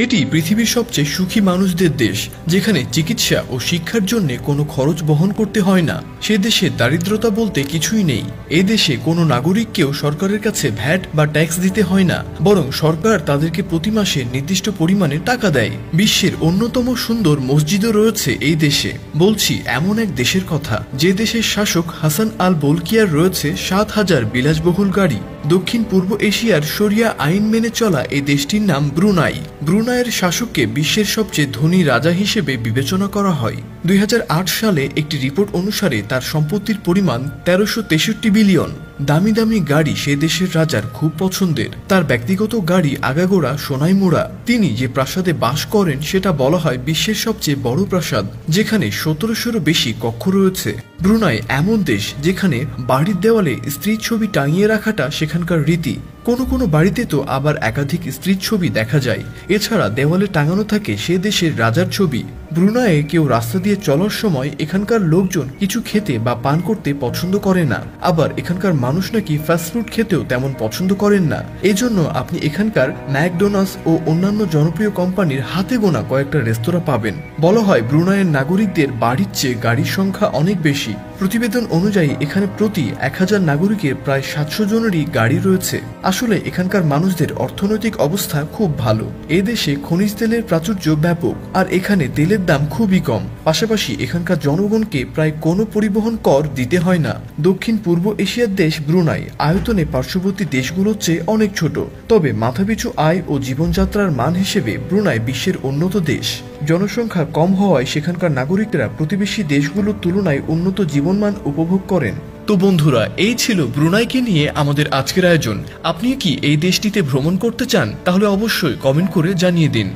এটি পৃথিবীর সবচেয়ে সুখী মানুষদের দেশ, যেখানে চিকিৎসা ও শিক্ষার জন্য কোনো খরচ বহন করতে হয় না। সে দেশে দারিদ্রতা বলতে কিছুই নেই। এই দেশে কোনো নাগরিককেও সরকারের কাছে ভ্যাট বা ট্যাক্স দিতে হয় না, বরং সরকার তাদেরকে প্রতি মাসে নির্দিষ্ট পরিমাণে টাকা দেয়। বিশ্বের অন্যতম সুন্দর মসজিদও রয়েছে এই দেশে। বলছি এমন এক দেশের কথা, যে দেশের শাসক হাসান আল বলকিয়ার রয়েছে ৭,০০০ বিলাসবহুল গাড়ি। দক্ষিণ পূর্ব এশিয়ার শরিয়া আইন মেনে চলা এই দেশটির নাম ব্রুনাই। ব্রুনাইয়ের শাসককে বিশ্বের সবচেয়ে ধনী রাজা হিসেবে বিবেচনা করা হয়। ২০০৮ সালে একটি রিপোর্ট অনুসারে তার সম্পত্তির পরিমাণ ১৩৬৩ বিলিয়ন। দামি দামি গাড়ি সে দেশের রাজার খুব পছন্দের। তার ব্যক্তিগত গাড়ি আগাগোড়া সোনায় মোড়া। তিনি যে প্রাসাদে বাস করেন সেটা বলা হয় বিশ্বের সবচেয়ে বড় প্রাসাদ, যেখানে ১৭০০রও বেশি কক্ষ রয়েছে। ব্রুনাই এমন দেশ যেখানে বাড়ির দেওয়ালে স্ত্রীর ছবি টাঙিয়ে রাখাটা সেখানকার রীতি। কোনো কোনো বাড়িতে তো আবার একাধিক স্ত্রীর ছবি দেখা যায়। এছাড়া দেওয়ালে টাঙানো থাকে সে দেশের রাজার ছবি। ব্রুনাইয়ে কেউ রাস্তা দিয়ে চলার সময় এখানকার লোকজন কিছু খেতে বা পান করতে পছন্দ করে না। আবার এখানকার মানুষ নাকি ফাস্টফুড খেতেও তেমন পছন্দ করেন না। এজন্য আপনি এখানকার ম্যাকডোনাল্ডস ও অন্যান্য জনপ্রিয় কোম্পানির হাতে গোনা কয়েকটা রেস্তোরাঁ পাবেন। বলা হয় ব্রুনাইয়ের নাগরিকদের বাড়ির চেয়ে গাড়ির সংখ্যা অনেক বেশি। প্রতিবেদন অনুযায়ী এখানে প্রতি ১,০০০ নাগরিকের প্রায় ৭০০ জনেরই গাড়ি রয়েছে। আসলে এখানকার মানুষদের অর্থনৈতিক অবস্থা খুব ভালো। এ দেশে খনিজ তেলের প্রাচুর্য ব্যাপক, আর এখানে তেলের দাম খুবই কম। পাশাপাশি এখানকার জনগণকে প্রায় কোনো পরিবহন কর দিতে হয় না। দক্ষিণ পূর্ব এশিয়ার দেশ ব্রুনাই আয়তনে পার্শ্ববর্তী গুলোর চেয়ে অনেক ছোট, তবে মাথাপিছু আয় ও জীবনযাত্রার মান হিসেবে ব্রুনাই বিশ্বের উন্নত দেশ। জনসংখ্যা কম হওয়ায় সেখানকার নাগরিকরা প্রতিবেশী দেশগুলোর তুলনায় উন্নত জীবনমান উপভোগ করেন। তো বন্ধুরা, এই ছিল ব্রুনাইকে নিয়ে আমাদের আজকের আয়োজন। আপনি কি এই দেশটিতে ভ্রমণ করতে চান? তাহলে অবশ্যই কমেন্ট করে জানিয়ে দিন।